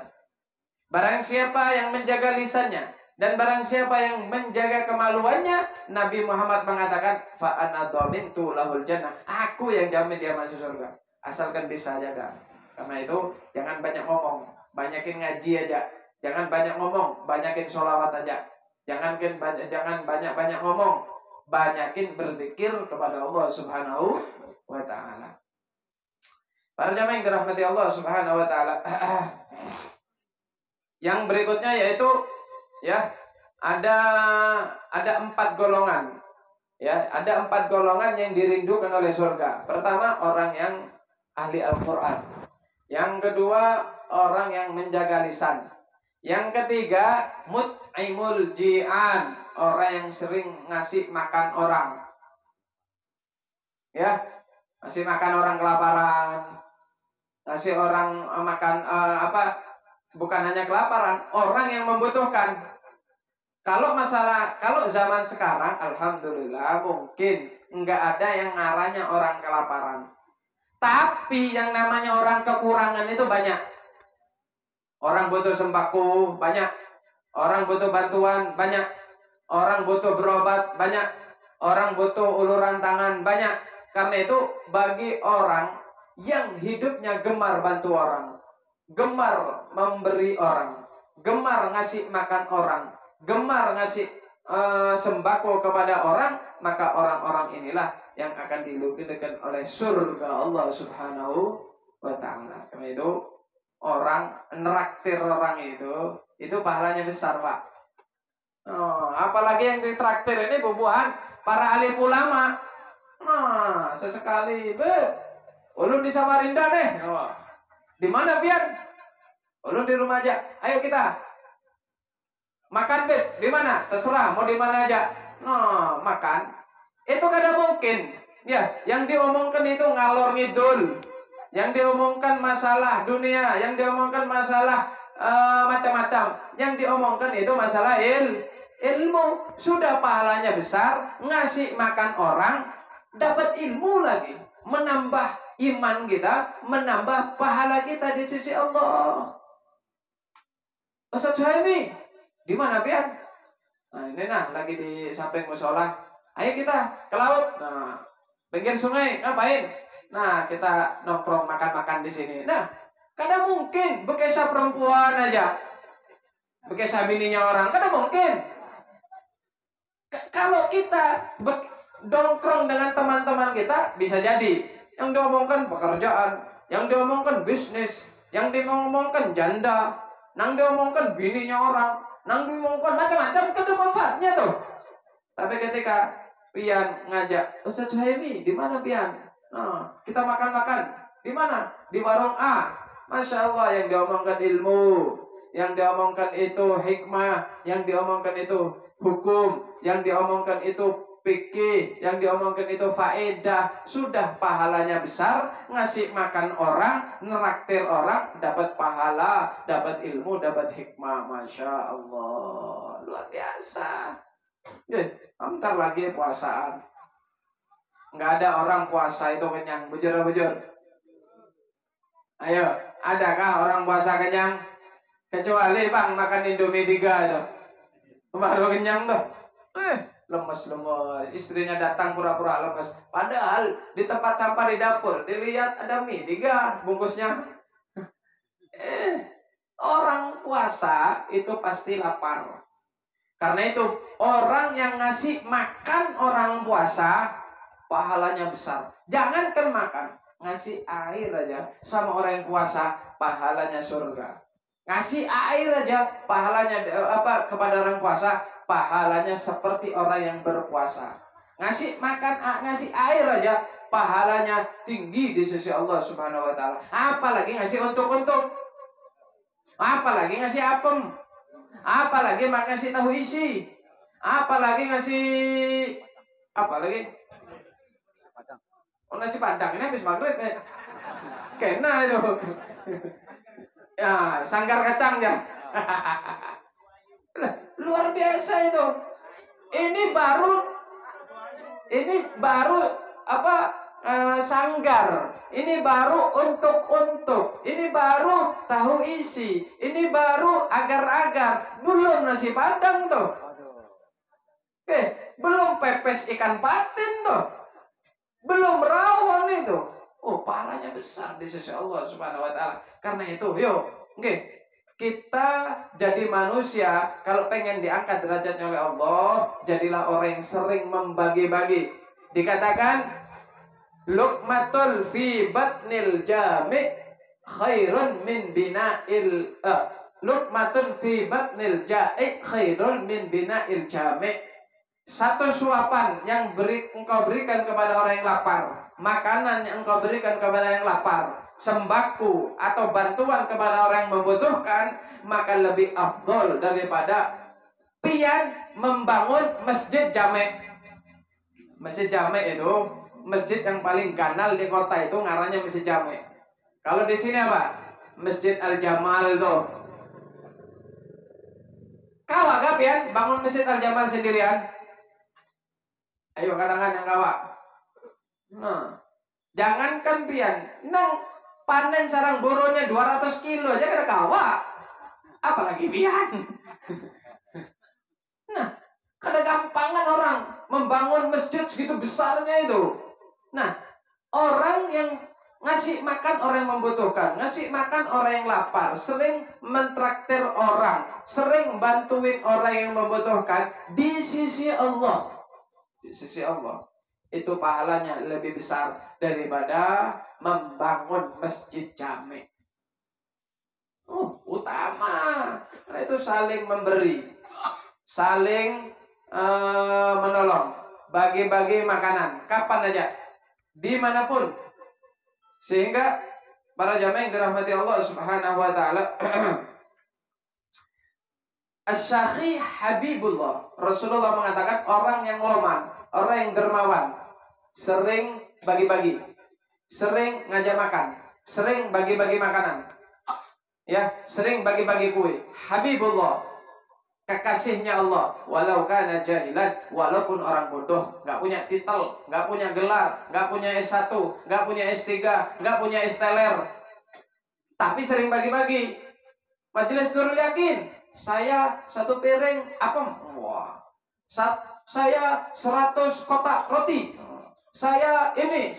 Barang siapa yang menjaga lisannya dan barang siapa yang menjaga kemaluannya, Nabi Muhammad mengatakan, fa ana dhamintu lahul jannah. Aku yang jamin dia masuk surga, asalkan bisa jaga. Karena itu jangan banyak ngomong, banyakin ngaji aja. Jangan banyak ngomong, banyakin sholawat aja. Jangan banyak ngomong, banyakin berzikir kepada Allah Subhanahu wa taala. Para jamaah yang dirahmati Allah Subhanahu wa taala. Yang berikutnya yaitu ada 4 golongan. Ya, ada 4 golongan yang dirindukan oleh surga. Pertama, orang yang ahli Al-Qur'an. Yang kedua, orang yang menjaga lisan. Yang ketiga, mut'imul ji'an, orang yang sering ngasih makan orang. Ya, ngasih makan orang kelaparan, ngasih orang makan bukan hanya kelaparan, orang yang membutuhkan. Kalau zaman sekarang, alhamdulillah mungkin nggak ada yang ngaranya orang kelaparan. Tapi yang namanya orang kekurangan itu banyak. Orang butuh sembako banyak, orang butuh bantuan banyak, orang butuh berobat banyak, orang butuh uluran tangan banyak. Karena itu bagi orang yang hidupnya gemar bantu orang, gemar memberi orang, gemar ngasih makan orang, gemar ngasih sembako kepada orang, maka orang-orang inilah yang akan dilugikan oleh surga Allah Subhanahu wa ta'ala. Karena itu orang neraktir orang itu pahalanya besar, Pak. Apalagi yang ditraktir ini bubuhan para alim ulama. Sesekali, ulun di Samarinda deh. Di mana Bian? Ulun di rumah aja. Ayo kita makan, Beb. Di mana? Terserah, mau di mana aja. Makan. Itu kada mungkin. Ya, yang diomongkan itu ngalor ngidul. Yang diomongkan masalah dunia, yang diomongkan masalah macam-macam. Yang diomongkan itu masalah ilmu. Sudah pahalanya besar, ngasih makan orang, dapat ilmu lagi, menambah iman kita, menambah pahala kita di sisi Allah. Ustaz Suhaimi, di mana Bian? Ini lagi di samping musola. Ayo kita ke laut. Pinggir sungai, ngapain? Kita nongkrong makan-makan di sini. Kada mungkin bekesa perempuan aja, bekesa bininya orang, kada mungkin. Kalau kita dongkrong dengan teman-teman kita, bisa jadi yang diomongkan pekerjaan, yang diomongkan bisnis, yang diomongkan janda, yang diomongkan bininya orang, yang diomongkan macam-macam, kada manfaatnya tuh. Tapi ketika Pian ngajak, Ustaz Suhaimi, di mana Pian? Kita makan-makan. Di mana? Di warung A. Masya Allah, yang diomongkan ilmu, yang diomongkan itu hikmah, yang diomongkan itu hukum, yang diomongkan itu fikih, yang diomongkan itu faedah. Sudah pahalanya besar, ngasih makan orang, neraktir orang, dapat pahala, dapat ilmu, dapat hikmah. Masya Allah, luar biasa. Bentar lagi puasaan. Nggak ada orang puasa itu kenyang. Bujur. Ayo, adakah orang puasa kenyang? Kecuali Bang makan Indomie 3 itu, baru kenyang tuh. Lemes. Istrinya datang pura-pura lemes. Padahal di tempat sampah di dapur dilihat ada mie 3 bungkusnya. Orang puasa itu pasti lapar. Karena itu orang yang ngasih makan orang puasa pahalanya besar. Jangankan makan, ngasih air aja sama orang yang puasa pahalanya surga. Ngasih air aja pahalanya kepada orang puasa pahalanya seperti orang yang berpuasa. Ngasih makan, ngasih air aja pahalanya tinggi di sisi Allah Subhanahu wa taala. Apalagi ngasih untuk-untuk. Apalagi ngasih apem. Apalagi ngasih tahu isi. Apalagi ngasih nasi padang ini habis maghrib ya. Kena itu. Ya, sanggar kacang ya. Luar biasa itu. Ini baru sanggar. Ini baru untuk. Ini baru tahu isi. Ini baru agar-agar. Belum nasi padang tuh. Belum pepes ikan patin tuh. Belum rawon itu. Pahalanya besar di sisi Allah Subhanahu wa taala. Karena itu, kita jadi manusia kalau pengen diangkat derajatnya oleh Allah, jadilah orang yang sering membagi-bagi. Dikatakan luqmatul fi batnil jami' khairun min bina'il luqmatun fi batnil ja'i khairun min bina'il jami'. Satu suapan yang engkau berikan kepada orang yang lapar, makanan yang engkau berikan kepada yang lapar, sembako atau bantuan kepada orang yang membutuhkan, maka lebih afdol daripada pian membangun masjid jamek. Masjid jamek itu masjid yang paling ganal di kota itu ngarannya masjid jamek. Kalau di sini apa? Masjid Al Jamal tuh. Kau agak pian bangun masjid Al Jamal sendirian? Ayo katakan yang kawa. Nah, jangankan pian, nang panen sarang boronya 200 kilo aja kada kawa. Apalagi pian. Nah, kada gampangan orang membangun masjid segitu besarnya itu. Nah, orang yang ngasih makan orang yang membutuhkan, ngasih makan orang yang lapar, sering mentraktir orang, sering bantuin orang yang membutuhkan di sisi Allah. Di sisi Allah itu pahalanya lebih besar daripada membangun masjid jamek. Utama. Karena itu saling memberi, saling menolong, bagi-bagi makanan kapan aja, dimanapun, sehingga para jamaah yang dirahmati Allah Subhanahu wa taala. As-sakhi habibullah. Rasulullah mengatakan orang yang loman, orang yang dermawan, sering bagi-bagi, sering ngajak makan, sering bagi-bagi makanan, ya, sering bagi-bagi kue. Habibullah, kekasihnya Allah. Walau kana jahilan, walaupun orang bodoh, nggak punya titel, nggak punya gelar, nggak punya S1, nggak punya S3, nggak punya S-teler, tapi sering bagi-bagi. Majelis Nurul Yakin, saya 1 piring apem, wah, saya 100 kotak roti, saya ini,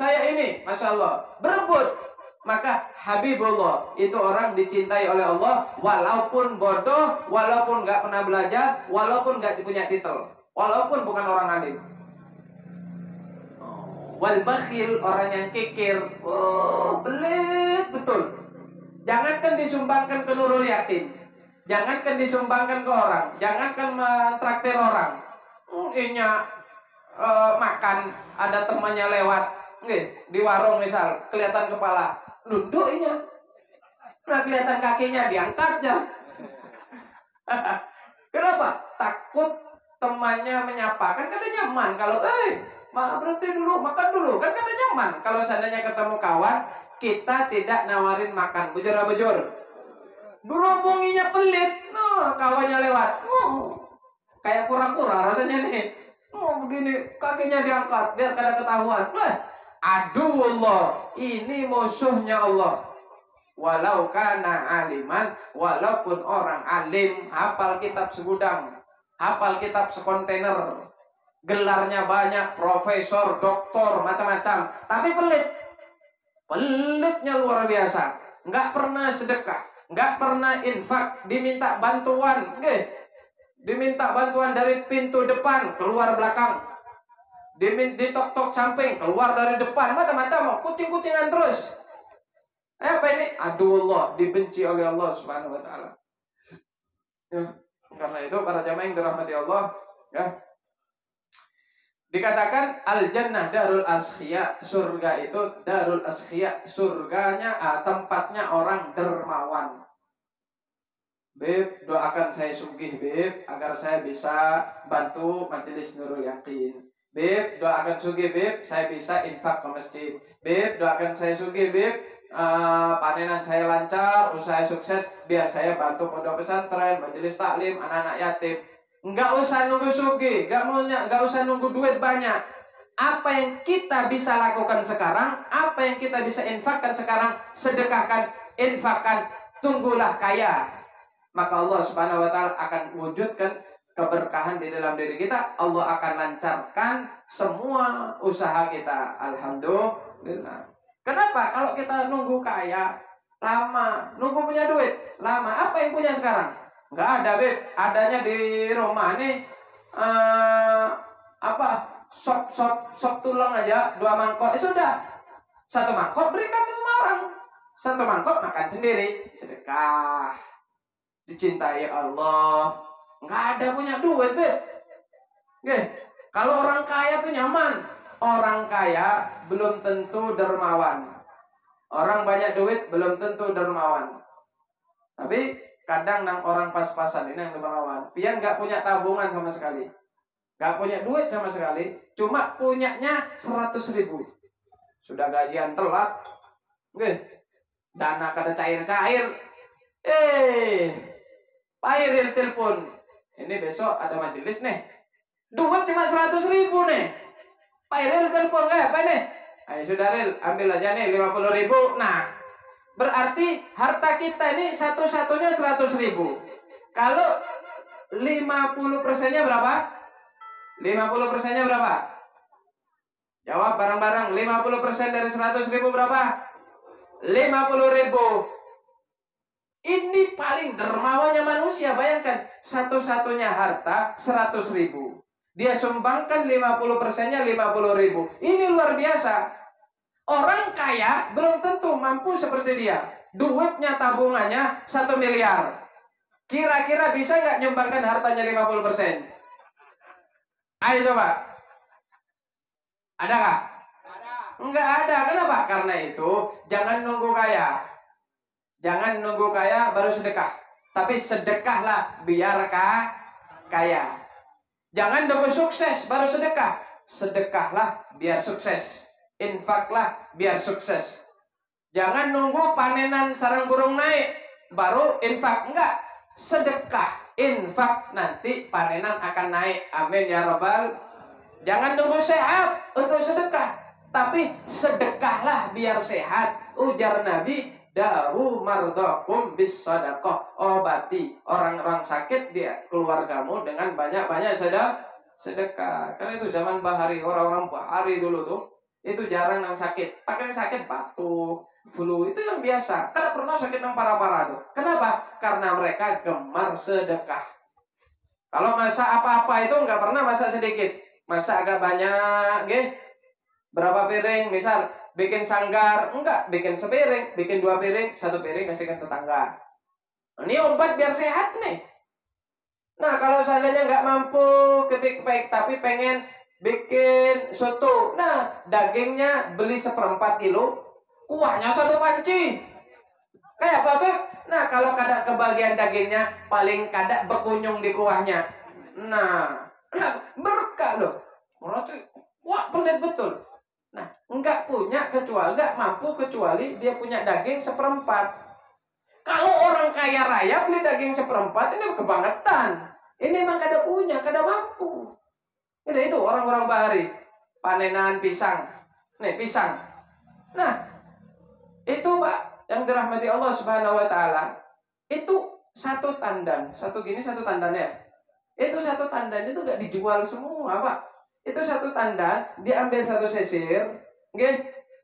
Masya Allah, berebut. Maka Habibullah itu orang dicintai oleh Allah, walaupun bodoh, walaupun gak pernah belajar, walaupun gak punya titel, walaupun bukan orang alim. Wal bakhil, orang yang kikir, pelit betul. Jangankan disumbangkan ke Nurul Yatim, jangankan disumbangkan ke orang, jangankan mentraktir orang. Makan, ada temannya lewat, di warung misal, kelihatan kepala, duduknya, nah kelihatan kakinya, diangkatnya. Kenapa? Takut temannya menyapa, kan kada nyaman kalau berhenti dulu, makan dulu, kan kada nyaman. Kalau seandainya ketemu kawan, kita tidak nawarin makan, bujur. Berhubunginya pelit, kawannya lewat, kayak kura-kura rasanya nih, begini, kakinya diangkat, biar kada ketahuan. Aduullah, ini musuhnya Allah. Walau kana aliman, walaupun orang alim, hafal kitab segudang, hafal kitab sekontainer, gelarnya banyak, profesor, doktor, macam-macam, tapi pelit. Pelitnya luar biasa. Nggak pernah sedekah, nggak pernah infak, diminta bantuan, diminta bantuan dari pintu depan keluar belakang, ditok-tok samping keluar dari depan, macam-macam, kucing-kucingan terus. Apa ini? Aduullah, dibenci oleh Allah Subhanahu wa taala. Ya, karena itu para jamaah yang dirahmati Allah, ya, dikatakan al-jannah darul askhia, surga itu darul askhia, surganya tempatnya orang dermawan. Beb, doakan saya sugih, Beb, agar saya bisa bantu Majelis Nurul Yakin. Beb, doakan sugih, Beb, saya bisa infak ke masjid. Beb, doakan saya sugih, Beb, panenan saya lancar, usaha sukses, biar saya bantu pondok pesantren, majelis taklim, anak-anak yatim. Nggak usah nunggu sugih, nggak usah nunggu duit banyak. Apa yang kita bisa lakukan sekarang, apa yang kita bisa infakkan sekarang, sedekahkan, infakkan, tunggulah kaya. Maka Allah Subhanahu wa taala akan wujudkan keberkahan di dalam diri kita. Allah akan lancarkan semua usaha kita. Alhamdulillah. Kenapa? Kalau kita nunggu kaya, lama. Nunggu punya duit, lama. Apa yang punya sekarang? Nggak ada, Beb. Adanya di rumah nih, sop tulang aja, 2 mangkok. Sudah. 1 mangkok berikan ke semua orang. 1 mangkok makan sendiri. Sedekah. Dicintai Allah. Nggak ada punya duit, Beb. Kalau orang kaya tuh nyaman. Orang kaya belum tentu dermawan. Orang banyak duit belum tentu dermawan. Tapi kadang nang orang pas-pasan ini yang dermawan. Pian nggak punya tabungan sama sekali. Nggak punya duit sama sekali. Cuma punyanya 100.000. Sudah gajian telat. Dana kada cair-cair. Pairil telepon. Ini besok ada majelis nih. Duit cuma 100.000 nih. Pairil telepon apa nih? Ayo sudah Ril, ambil aja nih 50.000. Nah, berarti harta kita ini satu-satunya 100.000. Kalau 50%-nya berapa? 50%-nya berapa? Jawab bareng-bareng. 50% dari 100.000 berapa? 50.000. Ini paling dermawannya manusia. Bayangkan, satu-satunya harta 100.000. Dia sumbangkan 50%-nya 50.000. Ini luar biasa. Orang kaya belum tentu mampu seperti dia. Duitnya tabungannya 1 miliar. Kira-kira bisa nggak nyumbangkan hartanya 50%? Ayo coba. Ada nggak? Enggak ada. Kenapa? Karena itu jangan nunggu kaya. Jangan nunggu kaya baru sedekah. Tapi sedekahlah biar kaya. Jangan nunggu sukses baru sedekah. Sedekahlah biar sukses. Infaklah biar sukses. Jangan nunggu panenan sarang burung naik baru infak. Enggak. Sedekah, infak, nanti panenan akan naik. Amin ya rabbal. Jangan nunggu sehat untuk sedekah. Tapi sedekahlah biar sehat. Ujar Nabi, dawu mardakum bis sadaqah. Obati orang-orang sakit dia keluargamu dengan banyak-banyak sedekah. Karena itu zaman bahari, orang-orang bahari dulu tuh itu jarang yang sakit. Pakai yang sakit batuk, flu, itu yang biasa. Tidak pernah sakit yang parah-parah tuh. Kenapa? Karena mereka gemar sedekah. Kalau masak apa-apa itu nggak pernah masak sedikit. Masak agak banyak, berapa piring, misal bikin sanggar, enggak, bikin sepiring, bikin 2 piring, 1 piring kasihkan tetangga. Ini obat biar sehat nih. Nah, kalau seandainya nggak mampu tapi pengen bikin soto, nah dagingnya beli 1/4 kilo, kuahnya 1 panci. Kayak apa, Beb? Nah, kalau kada kebagian dagingnya, paling kada berkunjung di kuahnya. Nah berkah loh. Berarti, wah pelit betul. Nah, enggak mampu kecuali dia punya daging 1/4. Kalau orang kaya raya beli daging 1/4 ini kebangetan. Ini memang kada punya, kada mampu. Ini itu orang-orang bahari. Panenan pisang. Nih, pisang. Nah, itu Pak, yang dirahmati Allah Subhanahu wa taala, itu satu tandan. Satu tandan ya. Itu satu tandan itu gak dijual semua, Pak. Itu satu tandan, diambil 1 sisir.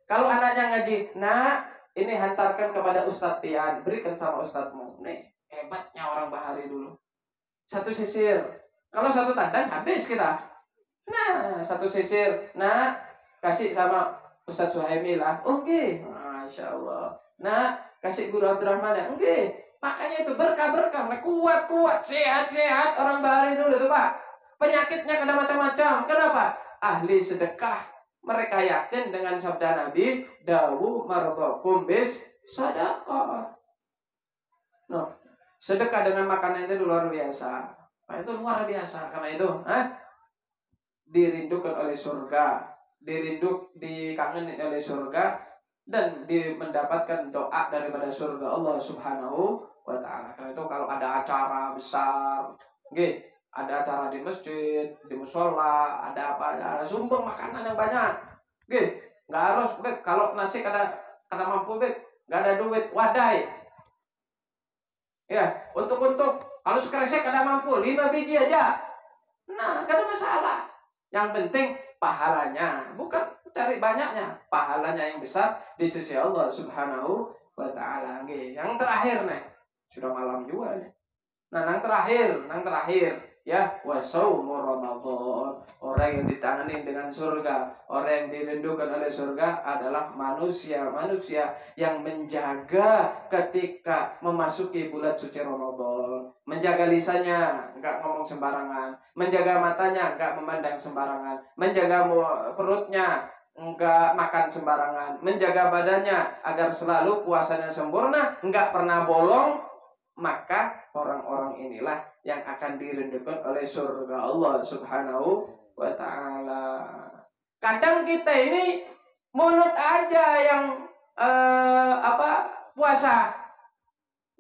Kalau anaknya ngaji, nah ini hantarkan kepada Ustadz Pian, berikan sama Ustadzmu. Nih, hebatnya orang bahari dulu. 1 sisir. Kalau 1 tandan habis kita. Nah, 1 sisir. Nah, kasih sama Ustadz Suhaimi lah. Masya Allah. Nah, kasih Guru Abdurrahman ya. Makanya itu berkah-berkah. Kuat-kuat, sehat-sehat orang bahari dulu tuh, Pak. Penyakitnya kena macam-macam. Kenapa? Ahli sedekah. Mereka yakin dengan sabda Nabi, dawu mardakum bis sadaqah. No, sedekah dengan makanan itu luar biasa. Nah, itu luar biasa. Karena itu, dirindukan oleh surga, dikangenin oleh surga, dan mendapatkan doa daripada surga Allah Subhanahu wa taala. Karena itu kalau ada acara besar, ada acara di masjid, di musola, ada apa, ada sumbang makanan yang banyak. Nggak harus, kalau nasi kada mampu, nggak ada duit, wadai. Ya, untuk kalau sekresek kada mampu, 5 biji aja. Nah, gak ada masalah. Yang penting pahalanya, bukan cari banyaknya. Pahalanya yang besar di sisi Allah Subhanahu wa taala. Yang terakhir nih, sudah malam juga nih. Nah, yang terakhir ya, wasaumu Ramadan. Orang yang ditangani dengan surga, orang yang dirindukan oleh surga adalah manusia yang menjaga ketika memasuki bulan suci Ramadan. Menjaga lisannya, enggak ngomong sembarangan. Menjaga matanya, enggak memandang sembarangan. Menjaga perutnya, enggak makan sembarangan, menjaga badannya agar selalu puasanya sempurna, enggak pernah bolong, maka orang-orang inilah yang akan dirindukan oleh surga Allah Subhanahu wa ta'ala. Kadang kita ini mulut aja yang puasa.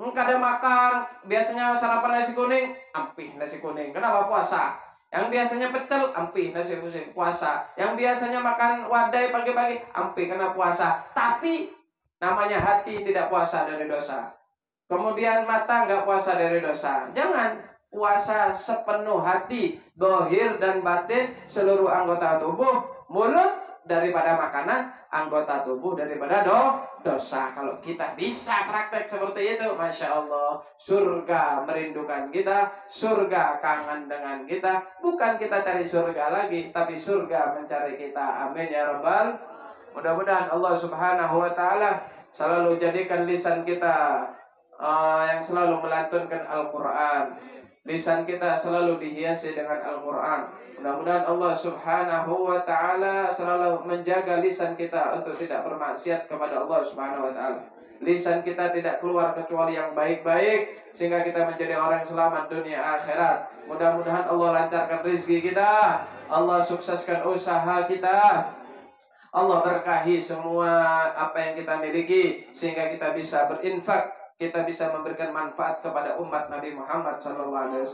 Kadang makan, biasanya sarapan nasi kuning, ampih nasi kuning. Kenapa puasa? Yang biasanya pecel, ampih nasi kuning, puasa. Yang biasanya makan wadai pagi-pagi, ampih karena puasa. Tapi namanya hati tidak puasa dari dosa. Kemudian mata nggak puasa dari dosa. Jangan puasa sepenuh hati, dohir dan batin, seluruh anggota tubuh, mulut daripada makanan, anggota tubuh daripada dosa. Kalau kita bisa praktek seperti itu, Masya Allah, surga merindukan kita, surga kangen dengan kita. Bukan kita cari surga lagi, tapi surga mencari kita. Amin ya Rabbal. Mudah-mudahan Allah Subhanahu wa ta'ala selalu jadikan lisan kita yang selalu melantunkan Al-Quran. Lisan kita selalu dihiasi dengan Al-Quran. Mudah-mudahan Allah Subhanahu wa ta'ala selalu menjaga lisan kita untuk tidak bermaksiat kepada Allah Subhanahu wa ta'ala. Lisan kita tidak keluar kecuali yang baik-baik, sehingga kita menjadi orang selamat dunia akhirat. Mudah-mudahan Allah lancarkan rezeki kita, Allah sukseskan usaha kita, Allah berkahi semua apa yang kita miliki, sehingga kita bisa berinfak, kita bisa memberikan manfaat kepada umat Nabi Muhammad SAW.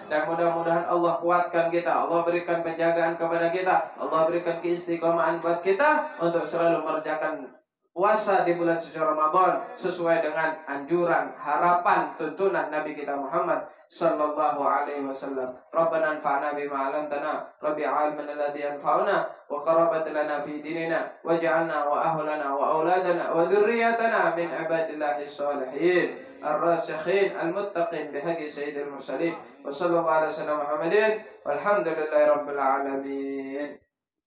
Dan mudah-mudahan Allah kuatkan kita, Allah berikan penjagaan kepada kita, Allah berikan keistiqomahan buat kita untuk selalu mengerjakan puasa di bulan suci Ramadan sesuai dengan anjuran, harapan, tuntunan Nabi kita Muhammad sallallahu alaihi wasallam. Rabbana anfa'na bima 'allamtana, rabbi 'allimna alladhi yanfa'una wa qarabat lana fi dinina waj'alna wa ahlana wa auladana wa dhurriyyatana min ibadillahis shalihin ar-rasikhin al-muttaqin bihaqqi sayyidil mursalin wa sallallahu ala sayyidina Muhammadin walhamdulillahi rabbil alamin.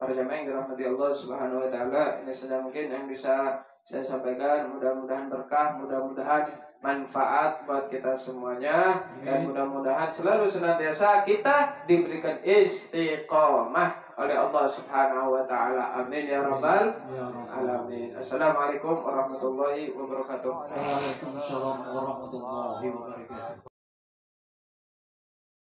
Para jamaah yang dirahmati Allah Subhanahu wa ta'ala, ini saja mungkin yang bisa saya sampaikan. Mudah-mudahan berkah, mudah-mudahan manfaat buat kita semuanya, dan mudah-mudahan selalu senantiasa kita diberikan istiqomah oleh Allah Subhanahu wa ta'ala. Amin ya rabbal alamin. Assalamualaikum warahmatullahi wabarakatuh. Waalaikumsalam warahmatullahi wabarakatuh.